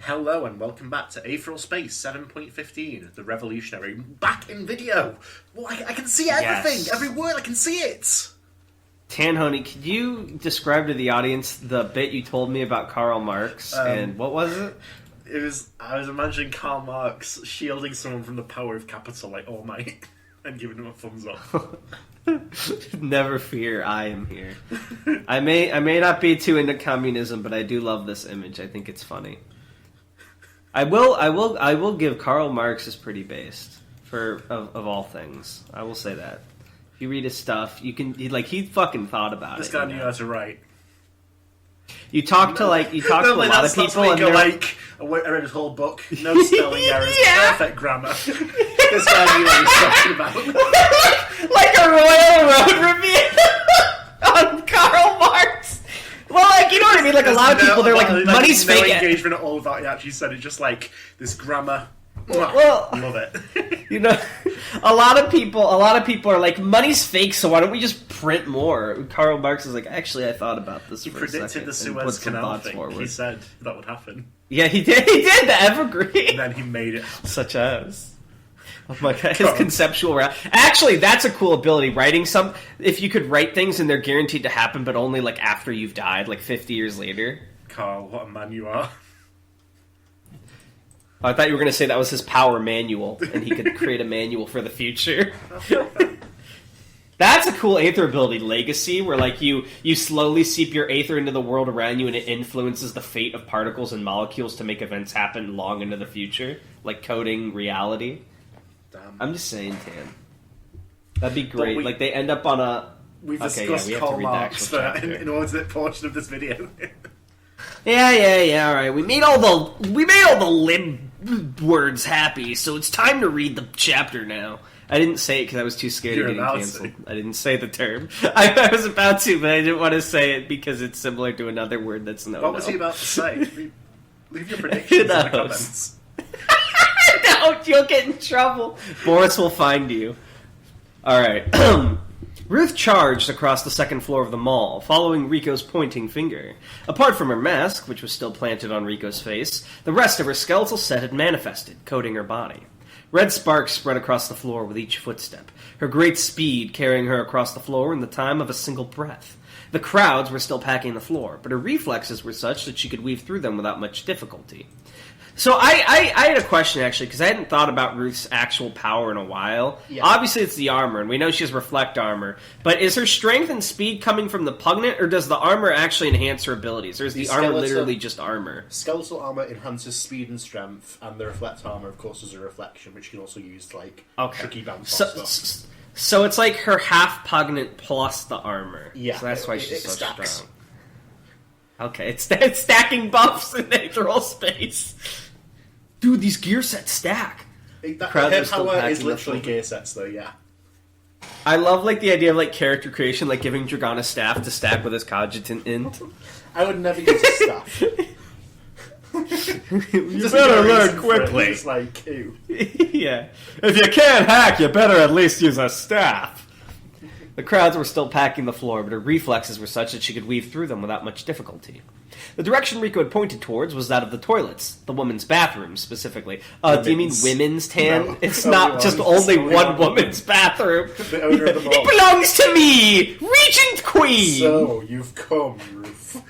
Hello and welcome back to Aetheral Space 7.15, the revolutionary, back in video! Well, I can see everything! Yes. Every word, I can see it! Tanhony, could you describe to the audience the bit you told me about Karl Marx, and what was it? I was imagining Karl Marx shielding someone from the power of capital like All Might, and giving them a thumbs up. Never fear, I am here. I may not be too into communism, but I do love this image. I think it's funny. I will give Karl Marx is pretty based of all things. I will say that. If you read his stuff, he fucking thought about this it. This guy knew how to write. You talk to a lot of people, and I read his whole book. No spelling errors, perfect grammar. This guy knew what he was talking about. Like a Royal Road review on Karl Marx. Well, you know what I mean? Like, a lot of people, they're like, money's fake. No engagement at all about he actually said it, just like, this grammar. Well, love it. You know, a lot of people are like, money's fake, so why don't we just print more? Karl Marx is like, actually, I thought about this. He for predicted a second the Suez Canal thing. Forward. He said that would happen. Yeah, he did. He did the evergreen. And then he made it. Such as. Oh my god, his conceptual Actually, that's a cool ability. Writing if you could write things and they're guaranteed to happen, but only like after you've died, like 50 years later. Carl, what a man you are. I thought you were going to say that was his power manual, and he could create a manual for the future. That's a cool Aether ability, Legacy, where like you slowly seep your Aether into the world around you, and it influences the fate of particles and molecules to make events happen long into the future, like coding reality. Damn. I'm just saying, Tan. That'd be great. Like they end up on a. We've discussed Karl Marx in order portion of this video. Yeah. All right, we made all the lib words happy, so it's time to read the chapter now. I didn't say it because I was too scared of getting canceled. I didn't say the term. I was about to, but I didn't want to say it because it's similar to another word that's no. What was he about to say? Leave your predictions in the comments. No, you'll get in trouble. Boris will find you. All right. Ruth charged across the second floor of the mall, following Rico's pointing finger. Apart from her mask, which was still planted on Rico's face, the rest of her skeletal set had manifested, coating her body. Red sparks spread across the floor with each footstep, her great speed carrying her across the floor in the time of a single breath. The crowds were still packing the floor, but her reflexes were such that she could weave through them without much difficulty. So I had a question, actually, because I hadn't thought about Ruth's actual power in a while. Yeah. Obviously, it's the armor, and we know she has reflect armor. But is her strength and speed coming from the Pugnant, or does the armor actually enhance her abilities? Or is the armor literally just armor? Skeletal armor enhances speed and strength, and the reflect armor, of course, is a reflection, which you can also use to, tricky bounce stuff. So it's like her half Pugnant plus the armor. Yeah. So that's why she's so stacks. strong. Okay, it's stacking buffs in Aetheral Space. Dude, these gear sets stack. Her power is literally gear sets, though, yeah. I love, the idea of, character creation, giving Dragon a staff to stack with his cogitant int. I would never use a staff. You better learn quickly. It's like, ew. Yeah. If you can't hack, you better at least use a staff. The crowds were still packing the floor, but her reflexes were such that she could weave through them without much difficulty. The direction Rico had pointed towards was that of the toilets, the women's bathroom, specifically. Do you mean women's, Tan? No. It's not just only one woman's bathroom. The owner of the mall. It belongs to me, Regent Queen! So, you've come, Ruth.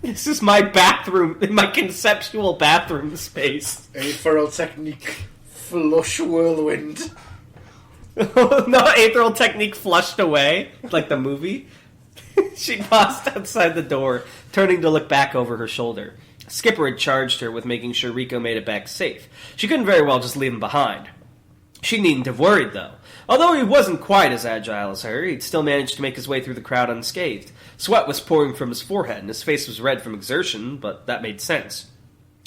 This is my bathroom, my conceptual bathroom space. Aetheral technique, flush whirlwind. No, Aetheral technique flushed away, like the movie. She paused outside the door, turning to look back over her shoulder. Skipper had charged her with making sure Rico made it back safe. She couldn't very well just leave him behind. She needn't have worried, though. Although he wasn't quite as agile as her, he'd still managed to make his way through the crowd unscathed. Sweat was pouring from his forehead, and his face was red from exertion, but that made sense.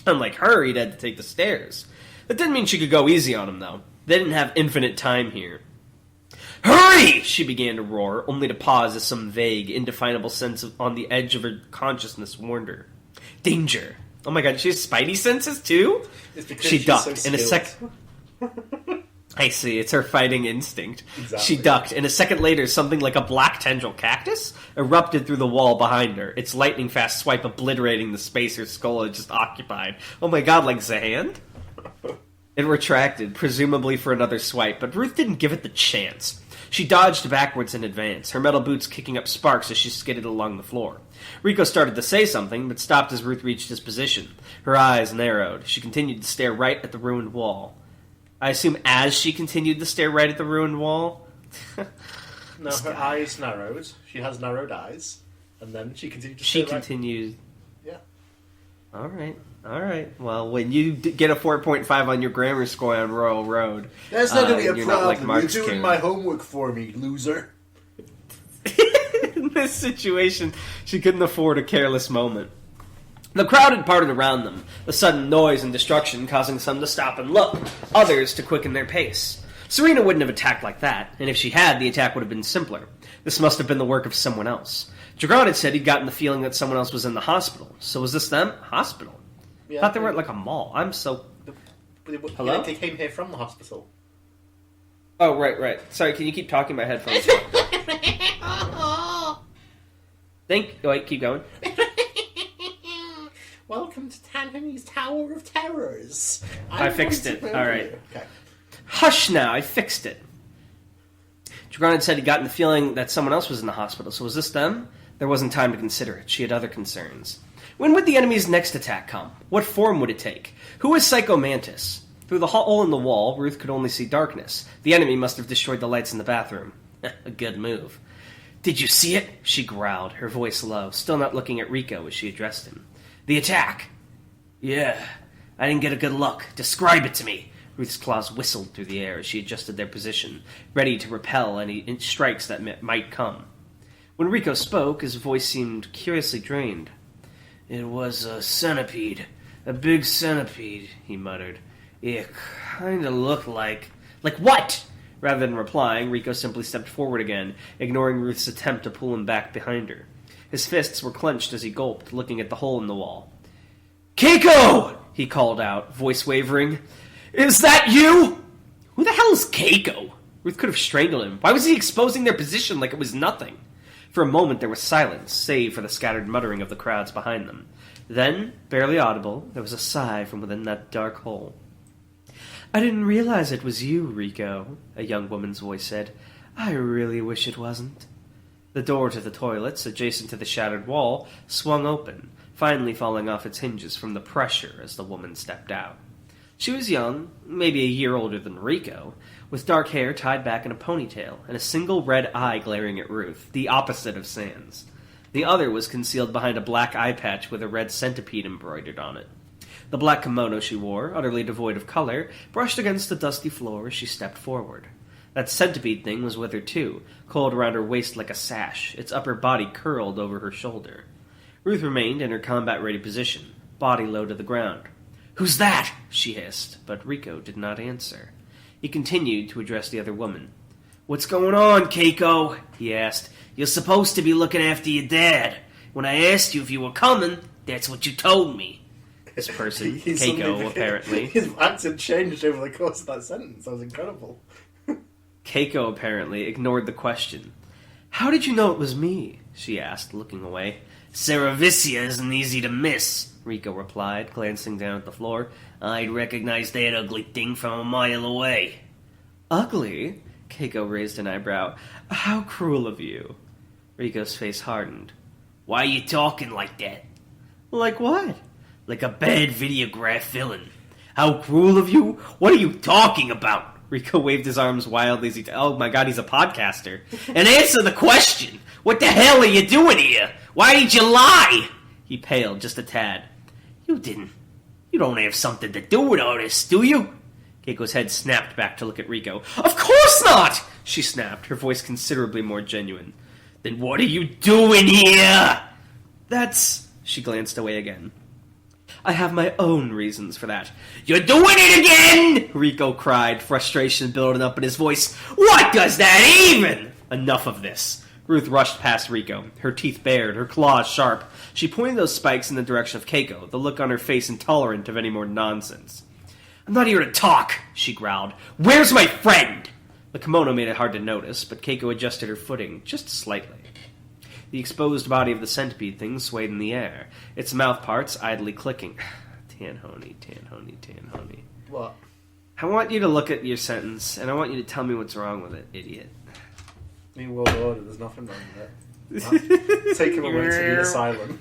Unlike her, he'd had to take the stairs. That didn't mean she could go easy on him, though. They didn't have infinite time here. "Hurry!" she began to roar, only to pause as some vague, indefinable sense on the edge of her consciousness warned her. Danger. Oh my god, she has spidey senses too? She ducked. So in a second. I see, it's her fighting instinct. Exactly. She ducked, and a second later, something like a black tendril cactus erupted through the wall behind her, its lightning-fast swipe obliterating the space her skull had just occupied. Oh my god, like Zahand? It retracted, presumably for another swipe, but Ruth didn't give it the chance. She dodged backwards in advance, her metal boots kicking up sparks as she skidded along the floor. Rico started to say something, but stopped as Ruth reached his position. Her eyes narrowed. She continued to stare right at the ruined wall. I assume as she continued to stare right at the ruined wall? No, her eyes narrowed. She has narrowed eyes. And then she continued to stare She continued... Yeah. Alright. Well, when you get a 4.5 on your grammar score on Royal Road... There's not going to be a problem. Like Mark's You're doing my homework for me, loser. In this situation, she couldn't afford a careless moment. The crowd had parted around them, the sudden noise and destruction causing some to stop and look, others to quicken their pace. Serena wouldn't have attacked like that, and if she had, the attack would have been simpler. This must have been the work of someone else. Dragon had said he'd gotten the feeling that someone else was in the hospital. So was this them? Hospital? Yeah, I thought they were at like a mall. I'm so... Hello? They came here from the hospital. Oh, right. Sorry, can you keep talking? My headphones. Wait, keep going. Welcome to Tanhony's Tower of Terrors. I fixed it. All right. Okay. Hush now, I fixed it. Dragon had said he'd gotten the feeling that someone else was in the hospital, so was this them? There wasn't time to consider it. She had other concerns. When would the enemy's next attack come? What form would it take? Who was Psycho Mantis? Through the hole in the wall, Ruth could only see darkness. The enemy must have destroyed the lights in the bathroom. A good move. Did you see it? She growled, her voice low, still not looking at Rico as she addressed him. The attack? Yeah. I didn't get a good look. Describe it to me. Ruth's claws whistled through the air as she adjusted their position, ready to repel any strikes that might come. When Rico spoke, his voice seemed curiously drained. It was a centipede. A big centipede, he muttered. It kinda looked like... Like what? Rather than replying, Rico simply stepped forward again, ignoring Ruth's attempt to pull him back behind her. His fists were clenched as he gulped, looking at the hole in the wall. Keiko! He called out, voice wavering. Is that you? Who the hell is Keiko? Ruth could have strangled him. Why was he exposing their position like it was nothing? For a moment there was silence, save for the scattered muttering of the crowds behind them. Then, barely audible, there was a sigh from within that dark hole. I didn't realize it was you, Rico, a young woman's voice said. I really wish it wasn't. The door to the toilets, adjacent to the shattered wall, swung open, finally falling off its hinges from the pressure as the woman stepped out. She was young, maybe a year older than Rico, with dark hair tied back in a ponytail, and a single red eye glaring at Ruth, the opposite of Sans. The other was concealed behind a black eye patch with a red centipede embroidered on it. The black kimono she wore, utterly devoid of color, brushed against the dusty floor as she stepped forward. That centipede thing was with her too, coiled around her waist like a sash, its upper body curled over her shoulder. Ruth remained in her combat-ready position, body low to the ground. Who's that? She hissed, but Rico did not answer. He continued to address the other woman. What's going on, Keiko? He asked. You're supposed to be looking after your dad. When I asked you if you were coming, that's what you told me. This person, Keiko, apparently. His accent changed over the course of that sentence. That was incredible. Keiko, apparently, ignored the question. How did you know it was me? She asked, looking away. Saravicia isn't easy to miss, Rico replied, glancing down at the floor. I'd recognize that ugly thing from a mile away. Ugly? Keiko raised an eyebrow. How cruel of you. Rico's face hardened. Why are you talking like that? Like what? Like a bad videograph villain. How cruel of you? What are you talking about? Rico waved his arms wildly as he... Oh my god, he's a podcaster. And answer the question! What the hell are you doing here? Why did you lie? He paled just a tad. You didn't. You don't have something to do with all this, do you? Keiko's head snapped back to look at Rico. Of course not! She snapped, her voice considerably more genuine. Then what are you doing here? That's... She glanced away again. I have my own reasons for that. You're doing it again! Rico cried, frustration building up in his voice. What does that even? Enough of this. Ruth rushed past Rico, her teeth bared, her claws sharp. She pointed those spikes in the direction of Keiko, the look on her face intolerant of any more nonsense. I'm not here to talk, she growled. Where's my friend? The kimono made it hard to notice, but Keiko adjusted her footing just slightly. The exposed body of the centipede thing swayed in the air, its mouth parts idly clicking. Tanhony. What? I want you to look at your sentence, and I want you to tell me what's wrong with it, idiot. New World Order, there's nothing wrong with it. Take him away to the asylum.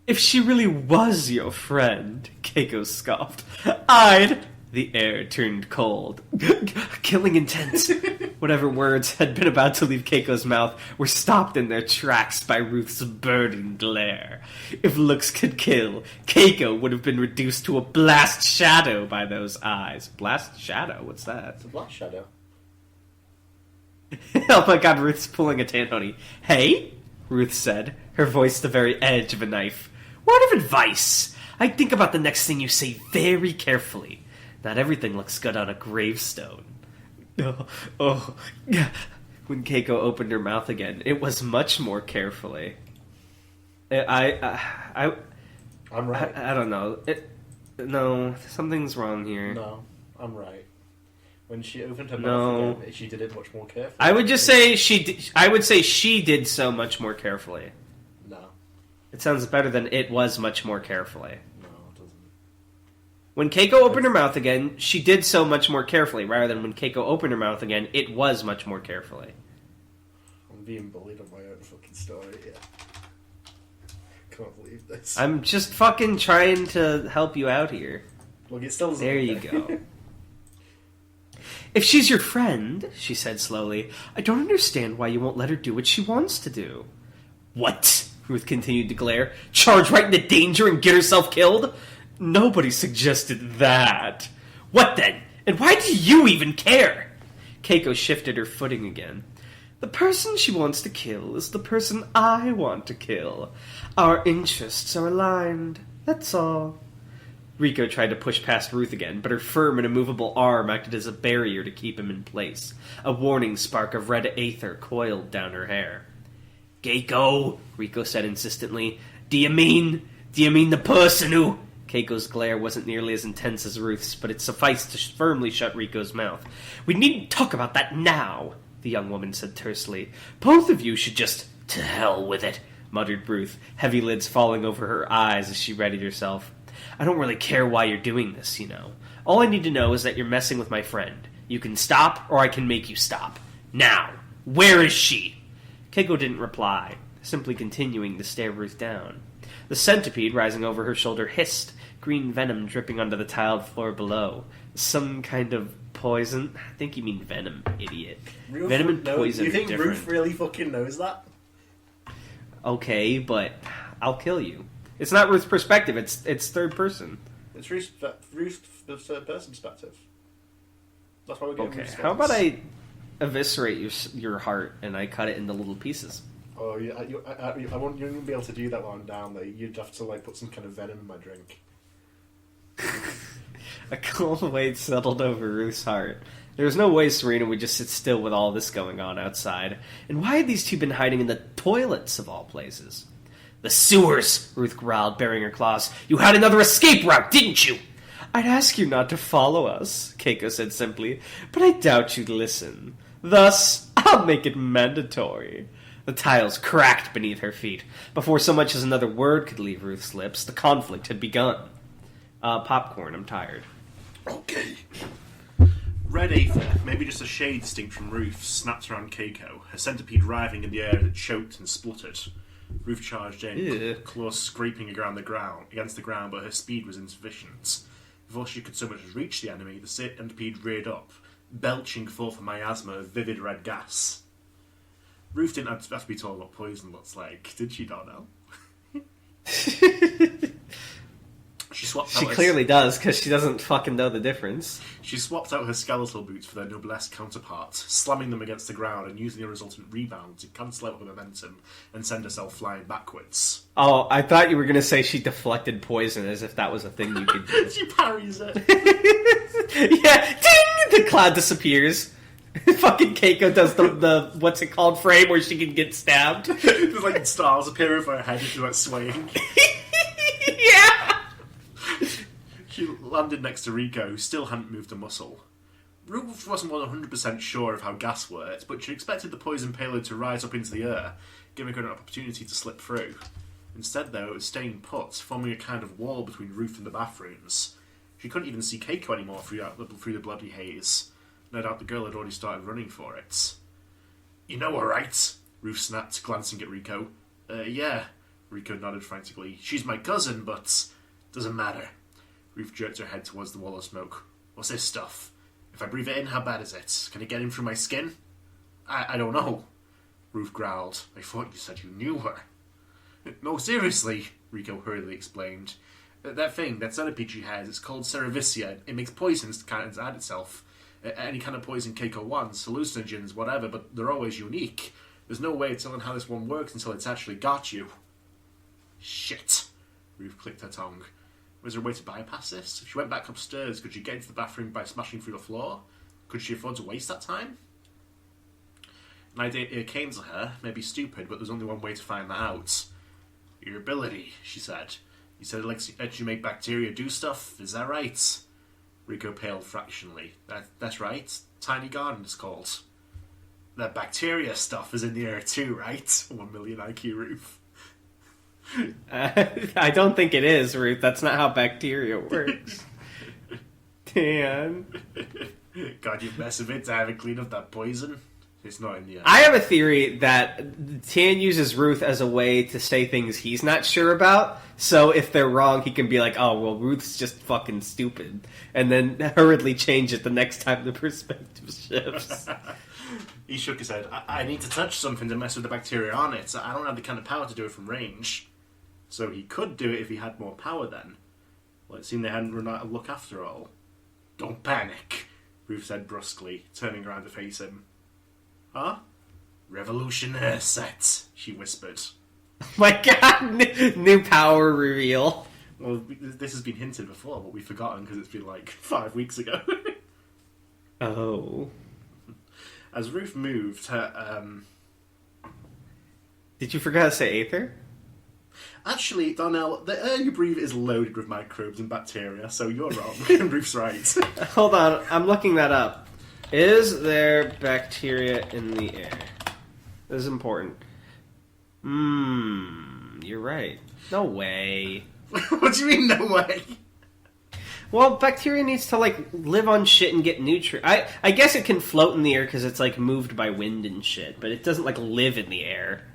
If she really was your friend, Keiko scoffed, The air turned cold. Killing intense. Whatever words had been about to leave Keiko's mouth were stopped in their tracks by Ruth's burning glare. If looks could kill, Keiko would have been reduced to a blast shadow by those eyes. Blast shadow? What's that? It's a blast shadow. Oh my god, Ruth's pulling a Tanhony. Hey? Ruth said, her voice the very edge of a knife. Word of advice! I'd think about the next thing you say very carefully. Not everything looks good on a gravestone. Oh. When Keiko opened her mouth again, it was much more carefully. I'm right. I don't know. No, something's wrong here. No, I'm right. When she opened her mouth again, she did it much more carefully. I would just say I would say she did so much more carefully. No. It sounds better than it was much more carefully. No, it doesn't. When Keiko opened her mouth again, she did so much more carefully, rather than when Keiko opened her mouth again, it was much more carefully. I'm being bullied on my own fucking story, yeah. Can't believe this. I'm just fucking trying to help you out here. Look, it still doesn't. There you go. If she's your friend, she said slowly, I don't understand why you won't let her do what she wants to do. What? Ruth continued to glare. Charge right into danger and get herself killed? Nobody suggested that. What then? And why do you even care? Keiko shifted her footing again. The person she wants to kill is the person I want to kill. Our interests are aligned. That's all. Rico tried to push past Ruth again, but her firm and immovable arm acted as a barrier to keep him in place. A warning spark of red aether coiled down her hair. Keiko, Rico said insistently, do you mean the person who... Keiko's glare wasn't nearly as intense as Ruth's, but it sufficed to firmly shut Rico's mouth. We needn't talk about that now, the young woman said tersely. Both of you should just... To hell with it, muttered Ruth, heavy lids falling over her eyes as she readied herself. I don't really care why you're doing this, you know. All I need to know is that you're messing with my friend. You can stop, or I can make you stop. Now, where is she? Keiko didn't reply, simply continuing to stare Ruth down. The centipede rising over her shoulder hissed, green venom dripping onto the tiled floor below. Some kind of poison? I think you mean venom, idiot. Ruth Venom and poison You think are different. Ruth really fucking knows that? Okay, but I'll kill you. It's not Ruth's perspective, it's third person. It's Ruth's third person perspective. That's why we're getting Okay, how about I eviscerate your heart and I cut it into little pieces? Oh, yeah, I won't. You wouldn't be able to do that while I'm down there. You'd have to put some kind of venom in my drink. A cold weight settled over Ruth's heart. There was no way Serena would just sit still with all this going on outside. And why had these two been hiding in the toilets of all places? The sewers, Ruth growled, baring her claws. You had another escape route, didn't you? I'd ask you not to follow us, Keiko said simply, but I doubt you'd listen. Thus, I'll make it mandatory. The tiles cracked beneath her feet. Before so much as another word could leave Ruth's lips, the conflict had begun. Popcorn, I'm tired. Okay. Red aether, maybe just a shade distinct from Ruth, snapped around Keiko, her centipede writhing in the air as it choked and spluttered. Ruth charged in, claws scraping against the ground, but her speed was insufficient. Before she could so much as reach the enemy, the centipede reared up, belching forth a miasma of vivid red gas. Ruth didn't have to be told what poison looks like, did she, Darnell? She clearly does, because she doesn't fucking know the difference. She swapped out her skeletal boots for their noblesse counterpart, slamming them against the ground and using the resultant rebound to cancel out her momentum and send herself flying backwards. Oh, I thought you were going to say she deflected poison, as if that was a thing you could do. She parries it. Yeah, ding! The cloud disappears. Fucking Keiko does the what's it called frame where she can get stabbed. There's stars appear over her head and she's swaying. Yeah! She landed next to Rico, who still hadn't moved a muscle. Ruth wasn't 100% sure of how gas worked, but she expected the poison payload to rise up into the air, giving her an opportunity to slip through. Instead, though, it was staying put, forming a kind of wall between Ruth and the bathrooms. She couldn't even see Keiko anymore through the bloody haze. No doubt the girl had already started running for it. You know her, right? Ruth snapped, glancing at Rico. Yeah. Rico nodded frantically. She's my cousin, but doesn't matter. Ruth jerked her head towards the wall of smoke. What's this stuff? If I breathe it in, how bad is it? Can it get in through my skin? I don't know. Ruth growled. I thought you said you knew her. No, seriously, Rico hurriedly explained. That thing, that centipede she has, it's called Cerevisia. It makes poisons to kind of add itself. Any kind of poison Keiko wants, hallucinogens, whatever, but they're always unique. There's no way of telling how this one works until it's actually got you. Shit. Ruth clicked her tongue. Was there a way to bypass this? If she went back upstairs, could she get into the bathroom by smashing through the floor? Could she afford to waste that time? An idea came to her, maybe stupid, but there's only one way to find that out. Your ability, she said. You said it lets you make bacteria do stuff, is that right? Rico paled fractionally. That's right. Tiny Garden is called. That bacteria stuff is in the air too, right? 1 million IQ Ruth. I don't think it is, Ruth. That's not how bacteria works. Dan. God, you mess with it to have it clean up that poison? It's not in the air. I have a theory that Tan uses Ruth as a way to say things he's not sure about, so if they're wrong, he can be like, oh, well, Ruth's just fucking stupid, and then hurriedly change it the next time the perspective shifts. He shook his head. I need to touch something to mess with the bacteria on it. I don't have the kind of power to do it from range. So he could do it if he had more power then. Well, it seemed they hadn't run out of luck after all. Don't panic, Ruth said brusquely, turning around to face him. Huh? Revolutionaire set, she whispered. My god, new power reveal. Well, this has been hinted before, but we've forgotten because it's been like 5 weeks ago. Oh. As Ruth moved, her, Did you forget to say Aether? Actually, Darnell, the air you breathe is loaded with microbes and bacteria, so you're wrong. Ruth's right. Hold on, I'm looking that up. Is there bacteria in the air? This is important. You're right. No way. What do you mean, no way? Well, bacteria needs to, like, live on shit and get nutrients. I guess it can float in the air because it's, like, moved by wind and shit, but it doesn't, like, live in the air.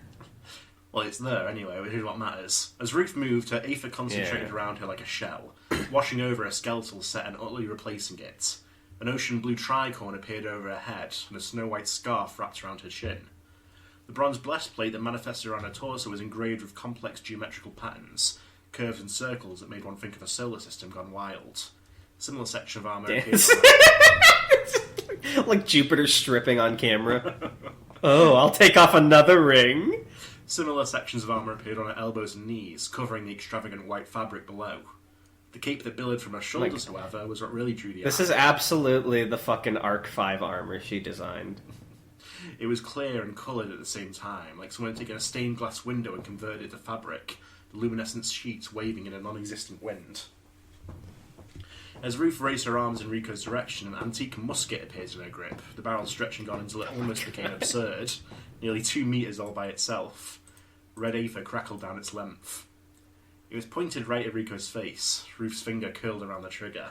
Well, it's there anyway, which is what matters. As Ruth moved, her aether concentrated around her like a shell, washing over her skeletal set and utterly replacing it. An ocean blue tricorn appeared over her head, and a snow-white scarf wrapped around her chin. The bronze breastplate that manifested around her torso was engraved with complex geometrical patterns, curves and circles that made one think of a solar system gone wild. A similar section of armour appeared like Jupiter stripping on camera. Oh, I'll take off another ring. Similar sections of armour appeared on her elbows and knees, covering the extravagant white fabric below. The cape that billowed from her shoulders, however, was what really drew the eye. This is absolutely the fucking Arc 5 armor she designed. It was clear and coloured at the same time, like someone had taken a stained glass window and converted it to fabric, the luminescent sheets waving in a non-existent wind. As Ruth raised her arms in Rico's direction, an antique musket appeared in her grip, the barrel stretching on until it almost became absurd, nearly 2 metres all by itself. Red aether crackled down its length. It was pointed right at Rico's face. Ruth's finger curled around the trigger.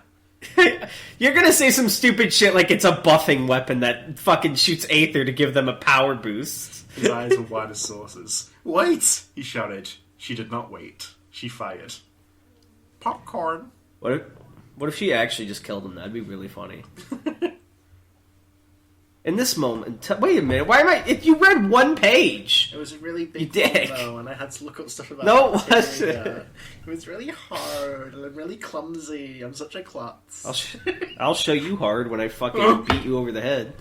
You're gonna say some stupid shit like it's a buffing weapon that fucking shoots aether to give them a power boost. His eyes were wide as saucers. Wait! He shouted. She did not wait. She fired. Popcorn! What if she actually just killed him? That'd be really funny. In this moment, wait a minute. Why am I? You read one page. It was a really big you dick. Though, and I had to look up stuff about no, it wasn't. It was really hard and really clumsy. I'm such a klutz. I'll show you hard when I fucking beat you over the head.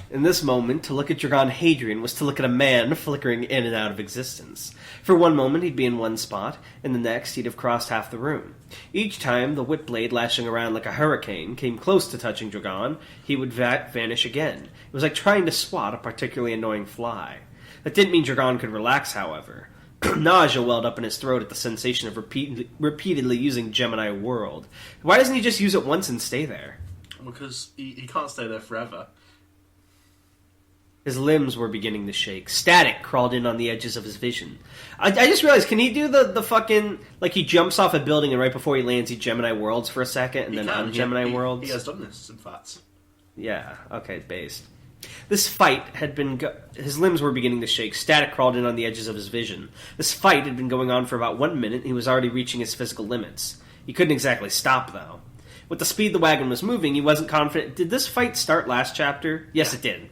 In this moment, to look at Dragon Hadrian was to look at a man flickering in and out of existence. For one moment he'd be in one spot, and the next he'd have crossed half the room. Each time the whip blade lashing around like a hurricane came close to touching Dragon, he would vanish again. It was like trying to swat a particularly annoying fly. That didn't mean Dragon could relax, however. Nausea welled up in his throat at the sensation of repeatedly using Gemini World. Why doesn't he just use it once and stay there? Because he can't stay there forever. His limbs were beginning to shake. Static crawled in on the edges of his vision. I just realized, can he do the fucking... Like, he jumps off a building and right before he lands, he Gemini Worlds for a second, and then on Gemini Worlds? He has done this, in fact. Yeah, okay, based. This fight had been... His limbs were beginning to shake. Static crawled in on the edges of his vision. This fight had been going on for about 1 minute, and he was already reaching his physical limits. He couldn't exactly stop, though. With the speed the wagon was moving, he wasn't confident... Did this fight start last chapter? Yes, it did.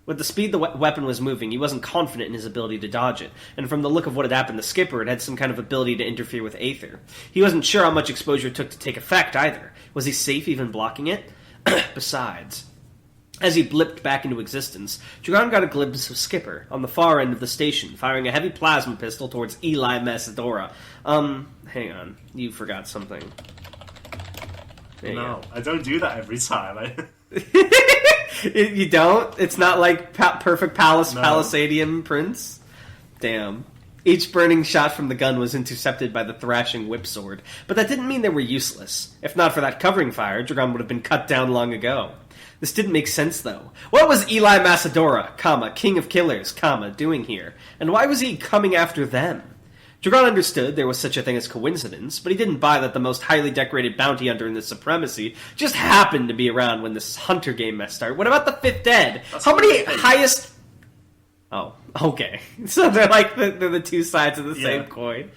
With the speed the weapon was moving, he wasn't confident in his ability to dodge it, and from the look of what had happened to Skipper, it had some kind of ability to interfere with Aether. He wasn't sure how much exposure it took to take effect, either. Was he safe even blocking it? Besides, as he blipped back into existence, Dragon got a glimpse of Skipper, on the far end of the station, firing a heavy plasma pistol towards Eli Macedora. Hang on. You forgot something. No, I don't do that every time. You don't? It's not like Perfect Palace, no. Palisadian Prince? Damn. Each burning shot from the gun was intercepted by the thrashing whip sword, but that didn't mean they were useless. If not for that covering fire, Dragon would have been cut down long ago. This didn't make sense, though. What was Eli Macedora, King of Killers, doing here? And why was he coming after them? Dragon understood there was such a thing as coincidence, but he didn't buy that the most highly decorated bounty hunter in the Supremacy just happened to be around when this hunter game mess started. What about the Fifth Dead? How many highest... Oh, okay. So they're like they're the two sides of the same coin.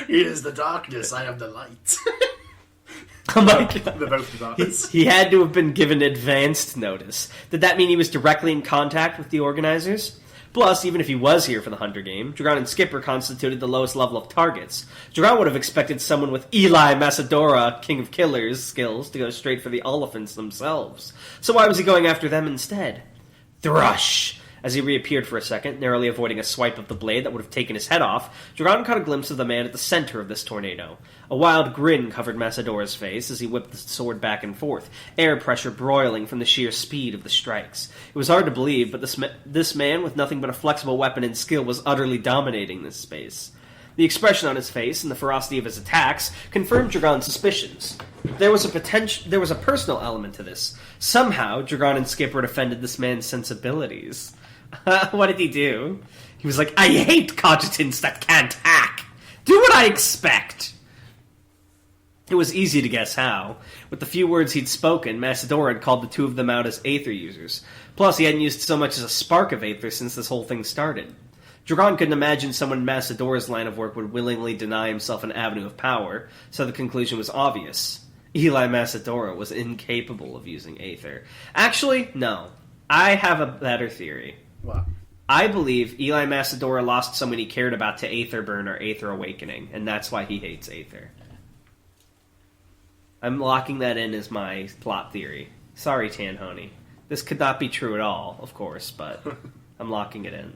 He is the darkness, I am the light. Oh my god. They're both the darkness. He had to have been given advanced notice. Did that mean he was directly in contact with the organizers? Plus, even if he was here for the Hunter game, Dragon and Skipper constituted the lowest level of targets. Dragon would have expected someone with Eli Macedora, King of Killers, skills to go straight for the elephants themselves. So why was he going after them instead? Thrush! As he reappeared for a second, narrowly avoiding a swipe of the blade that would have taken his head off, Dragon caught a glimpse of the man at the center of this tornado. A wild grin covered Macedora's face as he whipped the sword back and forth, air pressure broiling from the sheer speed of the strikes. It was hard to believe, but this man, with nothing but a flexible weapon and skill, was utterly dominating this space. The expression on his face and the ferocity of his attacks confirmed Dragon's suspicions. There was a personal element to this. Somehow, Dragon and Skipper had offended this man's sensibilities. What did he do? He was like, I hate cogitants that can't hack. Do what I expect. It was easy to guess how. With the few words he'd spoken, Macedora had called the two of them out as Aether users. Plus, he hadn't used so much as a spark of Aether since this whole thing started. Dragon couldn't imagine someone in Macedora's line of work would willingly deny himself an avenue of power, so the conclusion was obvious. Eli Macedora was incapable of using Aether. Actually, no. I have a better theory. What? I believe Eli Macedora lost someone he cared about to Aether Burn or Aether Awakening, and that's why he hates Aether. I'm locking that in as my plot theory. Sorry, Tanhony. This could not be true at all, of course, but I'm locking it in.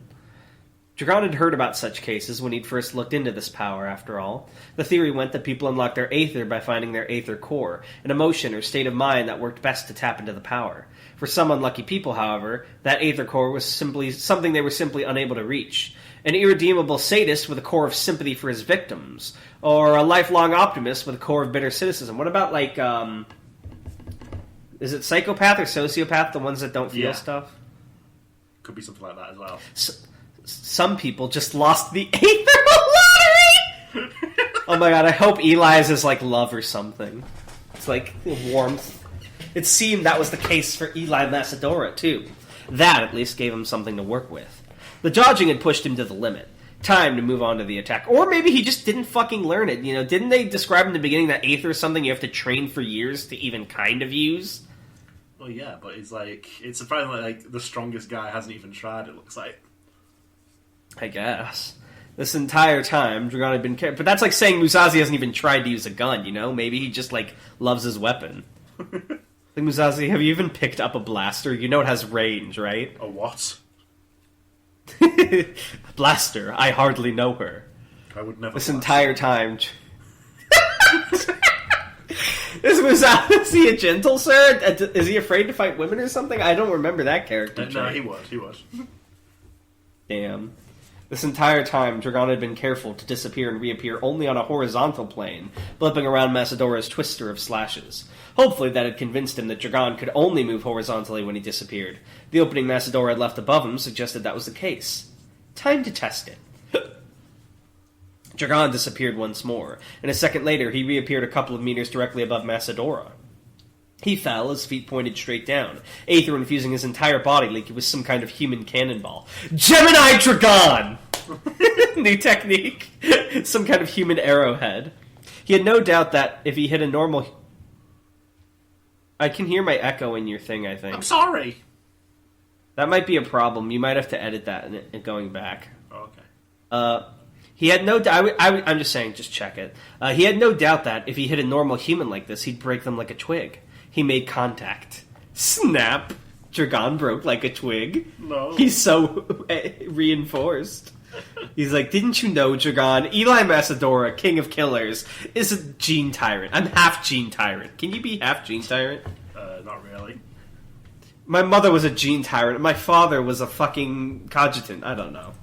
Dragon had heard about such cases when he'd first looked into this power, after all. The theory went that people unlocked their Aether by finding their Aether core, an emotion or state of mind that worked best to tap into the power. For some unlucky people, however, that Aether core was simply something they were simply unable to reach. An irredeemable sadist with a core of sympathy for his victims, or a lifelong optimist with a core of bitter cynicism. What about, like, is it psychopath or sociopath, the ones that don't feel stuff? Could be something like that as well. Some people just lost the Aether lottery! Oh my god, I hope Eli's is like love or something. It's like warmth. It seemed that was the case for Eli Macedora, too. That, at least, gave him something to work with. The dodging had pushed him to the limit. Time to move on to the attack. Or maybe he just didn't fucking learn it. You know, didn't they describe in the beginning that Aether is something you have to train for years to even kind of use? Well, yeah, but it's surprisingly like the strongest guy hasn't even tried, it looks like. I guess. This entire time, Dragon had been... But that's like saying Musashi hasn't even tried to use a gun, you know? Maybe he just, like, loves his weapon. Like, Musashi, have you even picked up a blaster? You know it has range, right? A what? A blaster. I hardly know her. I would never... This entire time... Is Musashi a gentle sir? Is he afraid to fight women or something? I don't remember that character. No, he would. Damn. This entire time, Dragon had been careful to disappear and reappear only on a horizontal plane, blipping around Macedora's twister of slashes. Hopefully that had convinced him that Dragon could only move horizontally when he disappeared. The opening Macedora had left above him suggested that was the case. Time to test it. Dragon disappeared once more, and a second later he reappeared a couple of meters directly above Macedora. He fell, his feet pointed straight down, Aether infusing his entire body like it was some kind of human cannonball. Gemini Dragon! New technique. Some kind of human arrowhead. He had no doubt that if he hit a normal... I can hear my echo in your thing, I think. I'm sorry! That might be a problem. You might have to edit that and going back. Oh, okay. He had no doubt... I'm just saying, just check it. He had no doubt that if he hit a normal human like this, he'd break them like a twig. He made contact. Snap! Dragon broke like a twig. No. He's so reinforced. He's like, didn't you know, Dragon? Eli Macedora, king of killers, is a gene tyrant. I'm half gene tyrant. Can you be half gene tyrant? Not really. My mother was a gene tyrant. My father was a fucking cogitant. I don't know.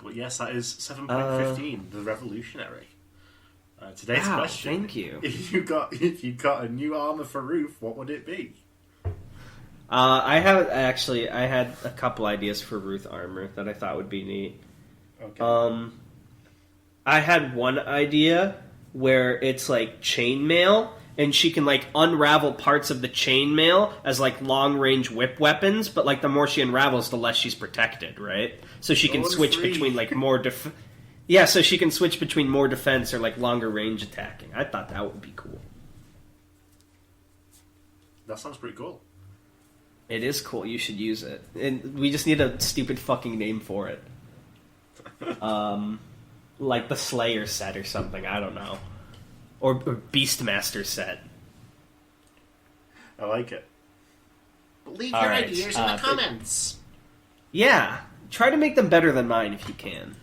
But yes, that is 7.15, the revolutionary. Today's question. Thank you. If you got a new armor for Ruth, what would it be? I had a couple ideas for Ruth armor that I thought would be neat. Okay. I had one idea where it's like chainmail, and she can like unravel parts of the chainmail as like long range whip weapons, but like the more she unravels, the less she's protected, right? So she can switch between like more yeah, so she can switch between more defense or like longer range attacking. I thought that would be cool. That sounds pretty cool. It is cool. You should use it. And we just need a stupid fucking name for it. Like the Slayer set or something. I don't know. Or Beastmaster set. I like it. But leave your Alright, ideas in the comments. Yeah. Try to make them better than mine if you can.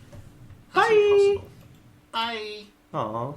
That's Bye! impossible. Bye! Aw.